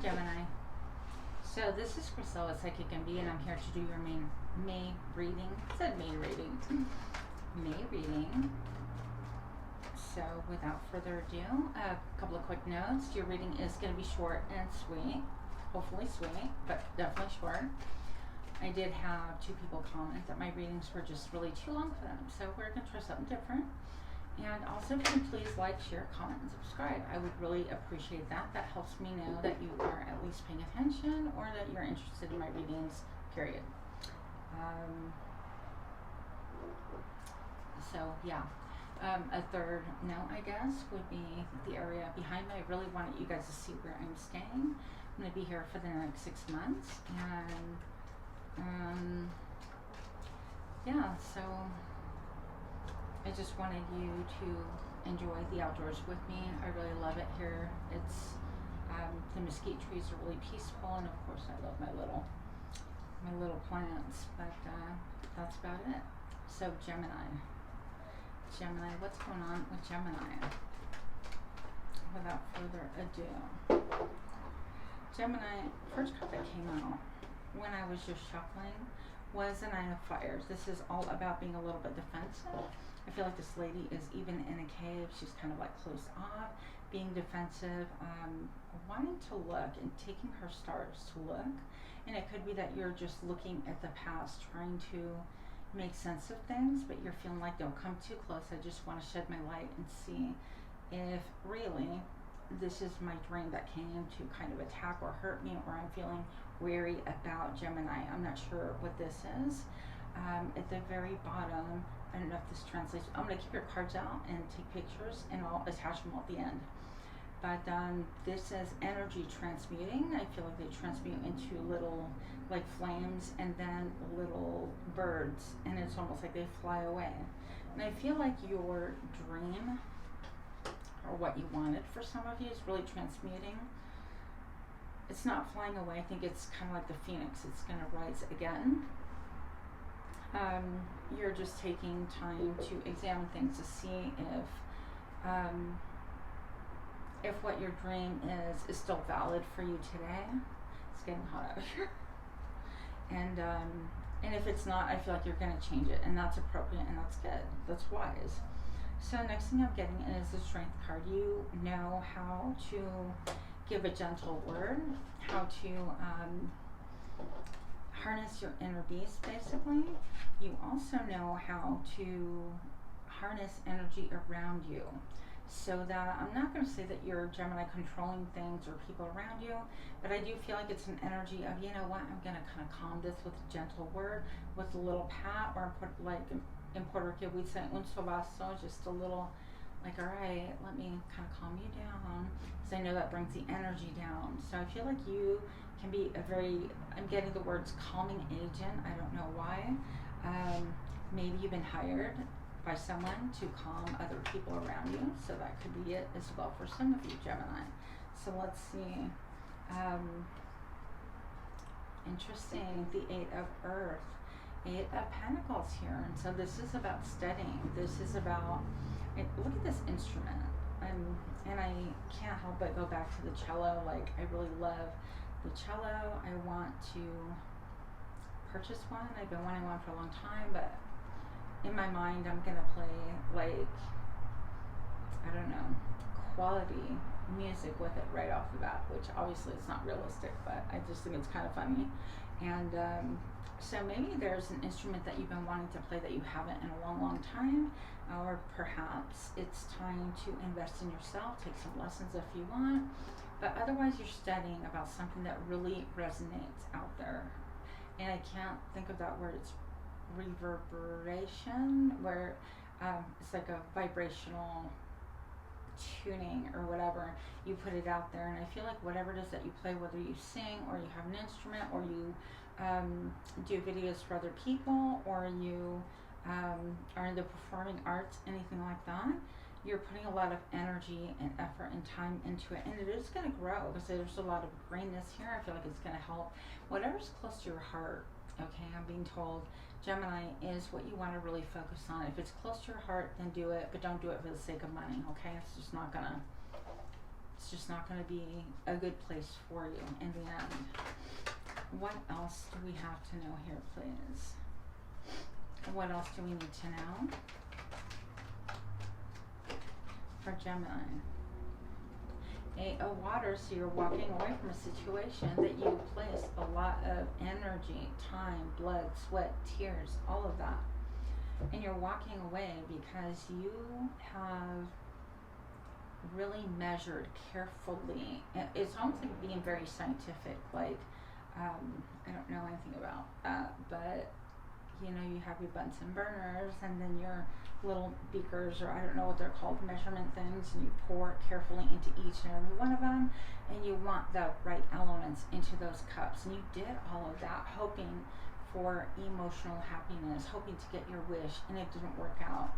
Gemini. So this is Priscilla, Psychic MD, and I'm here to do your May reading. It said May reading. May reading. So without further ado, a couple of quick notes. Your reading is going to be short and sweet. Hopefully sweet, but definitely short. I did have 2 people comment that my readings were just really too long for them. So we're going to try something different. And also, can you please like, share, comment, and subscribe? I would really appreciate that. That helps me know that you are at least paying attention or that you're interested in my readings, period. So, yeah. A third note, I guess, would be the area behind me. I really wanted you guys to see where I'm staying. I'm going to be here for the next 6 months. And, yeah, so I just wanted you to enjoy the outdoors with me. I really love it here. It's the mesquite trees are really peaceful, and of course I love my little plants. But that's about it. So Gemini, what's going on with Gemini? Without further ado, Gemini. First card that came out when I was just shuffling was the Nine of Fires. This is all about being a little bit defensive. I feel like this lady is even in a cave. She's kind of like closed off, being defensive, wanting to look and taking her stars to look. And it could be that you're just looking at the past, trying to make sense of things, but you're feeling like don't come too close. I just want to shed my light and see if really this is my dream that came to kind of attack or hurt me, or I'm feeling wary about Gemini. I'm not sure what this is. At the very bottom, I don't know if this translates. I'm going to keep your cards out and take pictures, and I'll attach them at the end. But this says energy transmuting. I feel like they transmute into little like flames and then little birds, and it's almost like they fly away. And I feel like your dream, or what you wanted for some of you, is really transmuting. It's not flying away. I think it's kind of like the phoenix. It's going to rise again. You're just taking time to examine things to see if what your dream is still valid for you today. It's getting hot out here. And if it's not, I feel like you're going to change it, and that's appropriate, and that's good. That's wise. So next thing I'm getting is the Strength card. You know how to give a gentle word, how to harness your inner beast, basically. You also know how to harness energy around you, so that I'm not going to say that you're Gemini controlling things or people around you, but I do feel like it's an energy of, you know what, I'm going to kind of calm this with a gentle word, with a little pat, or like in Puerto Rico we'd say un sobazo, just a little, like, all right, let me kind of calm you down, because I know that brings the energy down. So I feel like you can be a very, I'm getting the words calming agent. I don't know why. Maybe you've been hired by someone to calm other people around you, so that could be it as well for some of you, Gemini. So let's see. Interesting, the 8 of Earth, 8 of Pentacles here, and so this is about studying. This is about, look at this instrument, and I can't help but go back to the cello. Like, I really love the cello. I want to purchase one. I've been wanting one for a long time, but in my mind I'm gonna play, like, I don't know, quality music with it right off the bat, which obviously it's not realistic, but I just think it's kind of funny. And so maybe there's an instrument that you've been wanting to play that you haven't in a long time, or perhaps it's time to invest in yourself, take some lessons if you want, but otherwise you're studying about something that really resonates out there. And I can't think of that word. It's reverberation, where it's like a vibrational tuning or whatever. You put it out there, and I feel like whatever it is that you play, whether you sing or you have an instrument, or you do videos for other people, or you are in the performing arts, anything like that, you're putting a lot of energy and effort and time into it, and it is going to grow, because there's a lot of greenness here. I feel like it's going to help whatever's close to your heart. Okay, I'm being told Gemini is what you want to really focus on. If it's close to your heart, then do it, but don't do it for the sake of money. Okay, it's just not gonna it's just not going to be a good place for you in the end. What else do we have to know here, please? What else do we need to know? For Gemini. Eight of Water, so you're walking away from a situation that you placed a lot of energy, time, blood, sweat, tears, all of that. And you're walking away because you have really measured carefully. It's almost like being very scientific, like, I don't know anything about that, but you know, you have your Bunsen burners and then your little beakers, or I don't know what they're called, measurement things, and you pour it carefully into each and every one of them, and you want the right elements into those cups. And you did all of that hoping for emotional happiness, hoping to get your wish, and it didn't work out.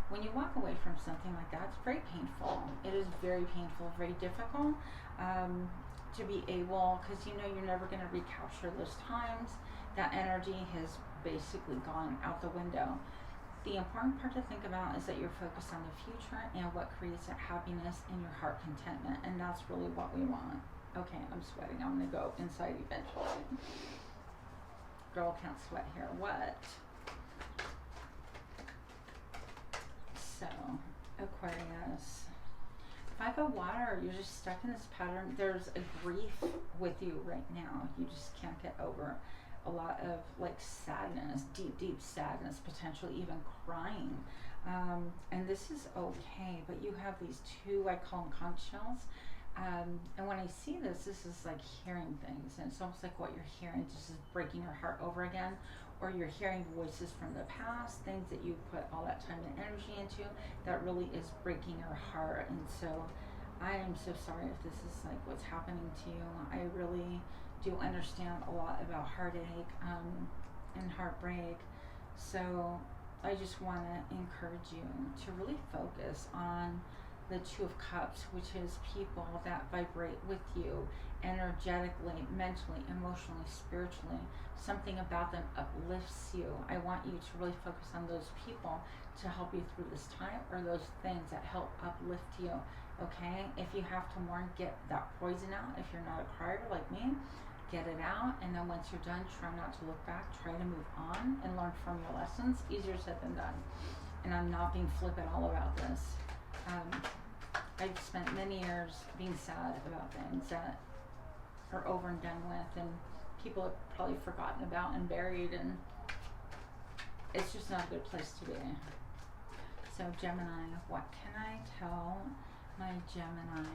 When you walk away from something like that, it's very painful. It is very painful, very difficult to be able, because you know you're never going to recapture those times. That energy has basically gone out the window. The important part to think about is that you're focused on the future and what creates that happiness and your heart contentment, and that's really what we want. Okay, I'm sweating. I'm going to go inside eventually. Girl can't sweat here. What? So, Aquarius. 5 of Water, you're just stuck in this pattern. There's a grief with you right now. You just can't get over a lot of like sadness, deep sadness, potentially even crying. And this is okay, but you have these two, I call them conch shells. And when I see this is like hearing things, and it's almost like what you're hearing just is breaking your heart over again, or you're hearing voices from the past, things that you put all that time and energy into that really is breaking your heart. And so I am so sorry if this is like what's happening to you. I really do understand a lot about heartache and heartbreak. So I just want to encourage you to really focus on the Two of Cups, which is people that vibrate with you energetically, mentally, emotionally, spiritually. Something about them uplifts you. I want you to really focus on those people to help you through this time, or those things that help uplift you. Okay, if you have to mourn, get that poison out. If you're not a crier like me, get it out, and then once you're done, try not to look back, try to move on and learn from your lessons. Easier said than done. And I'm not being flippant all about this. I've spent many years being sad about things that are over and done with, and people have probably forgotten about and buried, and it's just not a good place to be. So Gemini, what can I tell my Gemini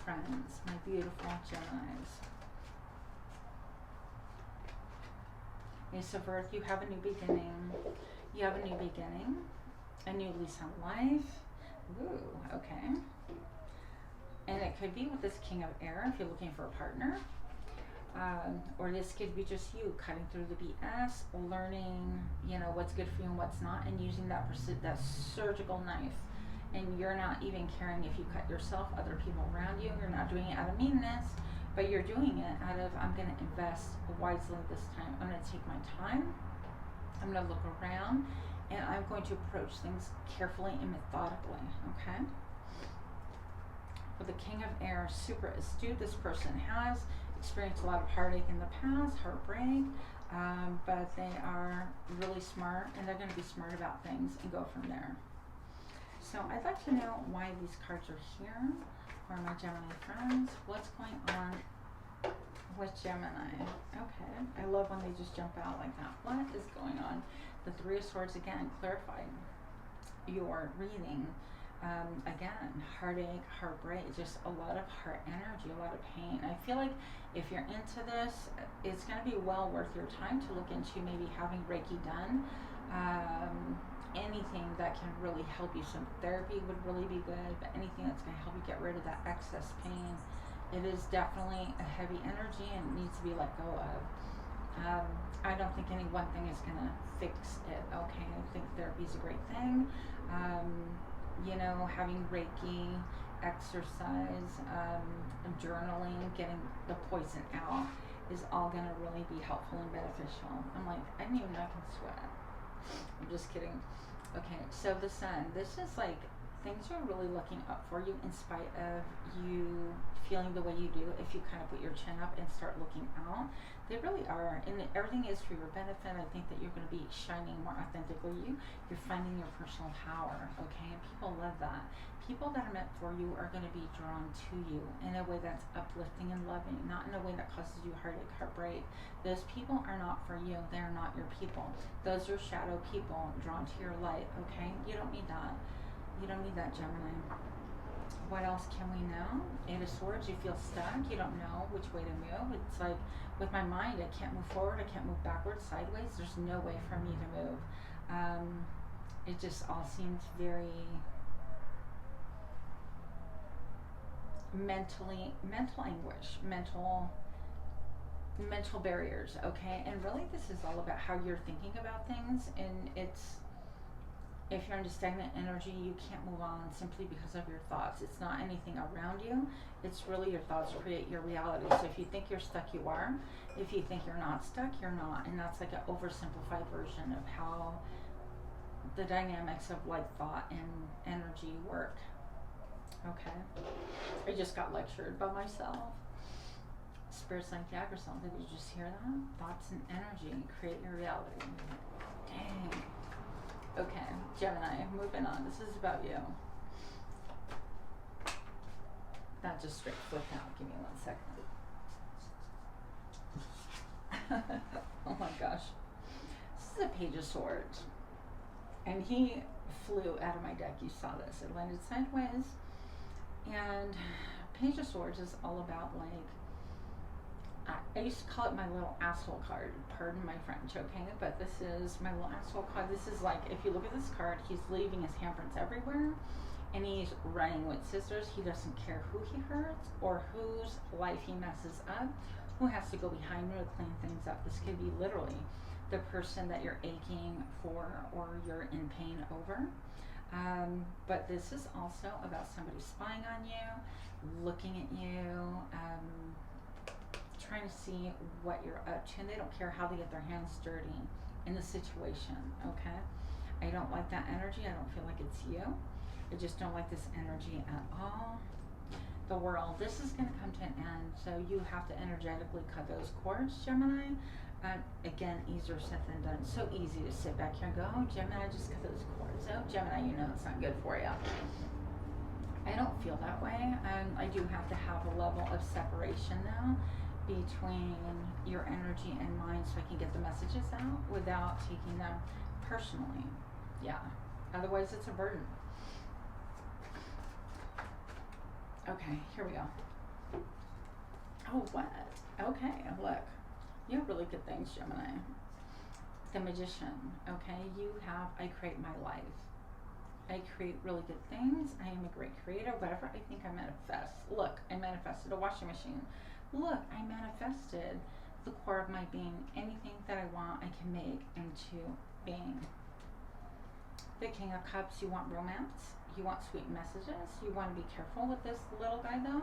friends, my beautiful Geminis? Ace of Earth, you have a new beginning. You have a new beginning, a new lease on life. Ooh, okay. And it could be with this King of Air if you're looking for a partner. Or this could be just you cutting through the BS, learning, you know, what's good for you and what's not, and using that surgical knife. And you're not even caring if you cut yourself, other people around you. You're not doing it out of meanness, but you're doing it out of, I'm going to invest wisely this time. I'm going to take my time. I'm going to look around, and I'm going to approach things carefully and methodically, okay? With the King of Air, super astute. This person has experienced a lot of heartache in the past, heartbreak, but they are really smart, and they're going to be smart about things and go from there. So I'd like to know why these cards are here for my Gemini friends. What's going on with Gemini? Okay, I love when they just jump out like that. What is going on? The Three of Swords again, clarifying your reading. Again, heartache, heartbreak, just a lot of heart energy, a lot of pain. I feel like if you're into this, it's going to be well worth your time to look into maybe having Reiki done. Anything that can really help you. Some therapy would really be good, but anything that's going to help you get rid of that excess pain. It is definitely a heavy energy and it needs to be let go of. I don't think any one thing is going to fix it. Okay, I think therapy is a great thing. You know, having Reiki, exercise, journaling, getting the poison out is all going to really be helpful and beneficial. I'm like, I didn't even know I can sweat. I'm just kidding. Okay, so the Sun, this is like things are really looking up for you in spite of you feeling the way you do. If you kind of put your chin up and start looking out, they really are, and everything is for your benefit. I think that you're going to be shining more authentically. You're finding your personal power, okay? And people love that. People that are meant for you are going to be drawn to you in a way that's uplifting and loving, not in a way that causes you heartache, heartbreak. Those people are not for you. They are not your people. Those are shadow people drawn to your light, okay? You don't need that. You don't need that, Gemini. What else can we know? Eight of Swords, you feel stuck. You don't know which way to move. It's like, with my mind, I can't move forward. I can't move backwards, sideways. There's no way for me to move. It just all seems very mental anguish, mental barriers, okay? And really this is all about how you're thinking about things, and it's, if you're in stagnant energy, you can't move on simply because of your thoughts. It's not anything around you. It's really your thoughts create your reality. So if you think you're stuck, you are. If you think you're not stuck, you're not. And that's like an oversimplified version of how the dynamics of like thought and energy work. Okay. I just got lectured by myself. Spirit's like, yeah, yourself. Did you just hear that? Thoughts and energy create your reality. Dang. Okay, Gemini, moving on. This is about you. That just straight flipped out. Give me 1 second. Oh my gosh. This is a Page of Swords. And he flew out of my deck. You saw this. It landed sideways. And Page of Swords is all about like, I used to call it my little asshole card, pardon my French, okay? But this is my little asshole card. This is like, if you look at this card, he's leaving his handprints everywhere, and he's running with scissors. He doesn't care who he hurts or whose life he messes up, who has to go behind him to clean things up. This could be literally the person that you're aching for or you're in pain over. But this is also about somebody spying on you, looking at you, trying to see what you're up to, and they don't care how they get their hands dirty in the situation, okay? I don't like that energy. I don't feel like it's you. I just don't like this energy at all. The world, this is going to come to an end, so you have to energetically cut those cords, Gemini. Again, easier said than done. So easy to sit back here and go, oh, Gemini, just cut those cords. Oh, Gemini, you know it's not good for you. I don't feel that way. I do have to have a level of separation now between your energy and mine so I can get the messages out without taking them personally. Yeah. Otherwise, it's a burden. Okay, here we go. Oh, what? Okay, look. You have really good things, Gemini. The Magician, okay? You have, I create my life. I create really good things. I am a great creator. Whatever I think, I manifest. Look, I manifested a washing machine. Look, I manifested the core of my being. Anything that I want, I can make into being. The King of Cups, you want romance. You want sweet messages. You want to be careful with this little guy, though.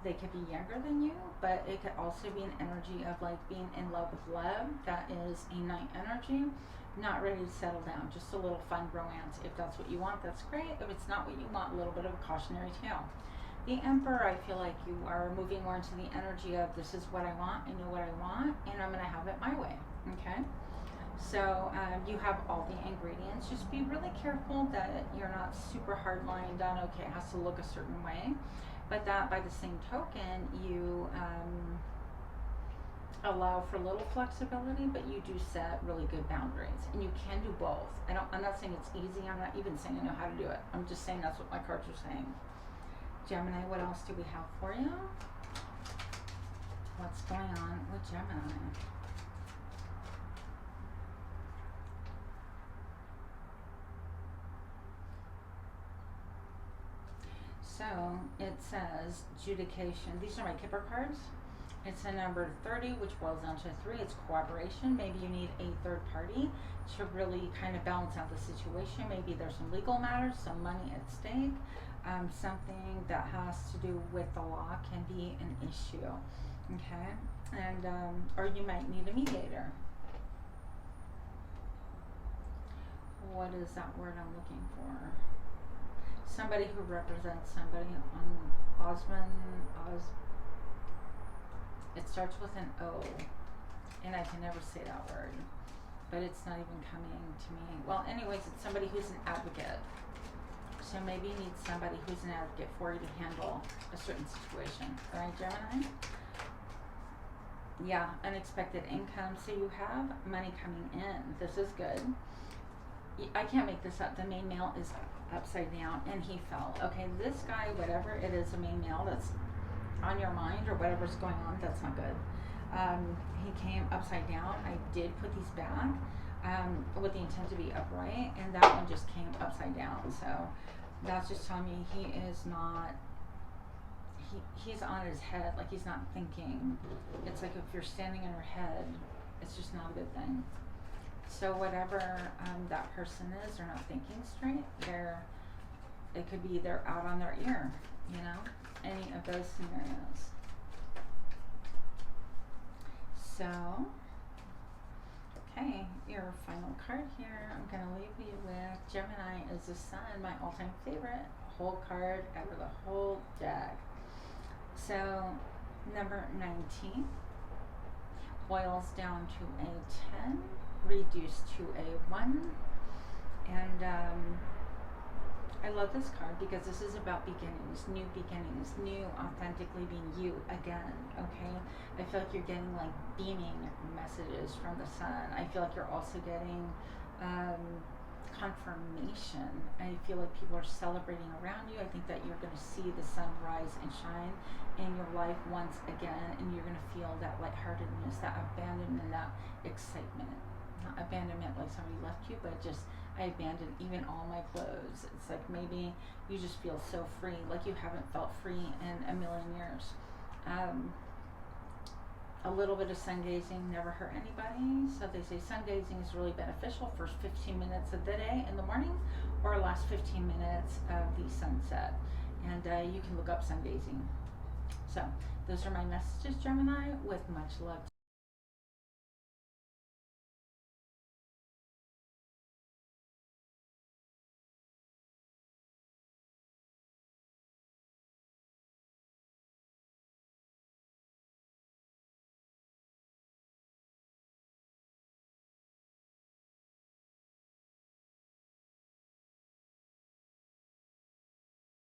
They could be younger than you, but it could also be an energy of like being in love with love. That is a night energy. Not ready to settle down. Just a little fun romance. If that's what you want, that's great. If it's not what you want, a little bit of a cautionary tale. The Emperor, I feel like you are moving more into the energy of this is what I want, I know what I want, and I'm going to have it my way, okay? So you have all the ingredients. Just be really careful that you're not super hard-lined on, okay, it has to look a certain way, but that by the same token, you allow for little flexibility, but you do set really good boundaries, and you can do both. I'm not saying it's easy, I'm not even saying I know how to do it. I'm just saying that's what my cards are saying. Gemini, what else do we have for you? What's going on with Gemini? So it says adjudication. These are my Kipper cards. It's a number 30, which boils down to 3. It's cooperation. Maybe you need a third party to really kind of balance out the situation. Maybe there's some legal matters, some money at stake. Something that has to do with the law can be an issue, okay? And or you might need a mediator. What is that word I'm looking for? somebody who represents somebody on it starts with an O, and I can never say that word, but it's not even coming to me. Well, anyways, it's somebody who's an advocate. So maybe you need somebody who's an advocate for you to handle a certain situation. All right, Gemini? Yeah, unexpected income. So you have money coming in. This is good. I can't make this up. The main male is upside down and he fell. Okay, this guy, whatever it is, a main male that's on your mind or whatever's going on, that's not good. He came upside down. I did put these back with the intent to be upright, and that one just came upside down. So that's just telling me he is not, he's on his head, like he's not thinking. It's like if you're standing in your head, it's just not a good thing. So whatever that person is, they're not thinking straight. It could be they're out on their ear, you know, any of those scenarios. So, okay, your final card here, I'm going to leave you with Gemini is the Sun, my all-time favorite whole card out of the whole deck. So, number 19 boils down to a 10, reduced to a 1, and I love this card because this is about beginnings, new, authentically being you again, okay? I feel like you're getting like beaming messages from the sun. I feel like you're also getting confirmation. I feel like people are celebrating around you. I think that you're going to see the sun rise and shine in your life once again, and you're going to feel that lightheartedness, that abandonment, that excitement. Not abandonment like somebody left you, but just I abandoned even all my clothes. It's like maybe you just feel so free, like you haven't felt free in a million years. A little bit of sun gazing never hurt anybody. So they say sun gazing is really beneficial first 15 minutes of the day in the morning or last 15 minutes of the sunset. And you can look up sun gazing. So those are my messages, Gemini, with much love.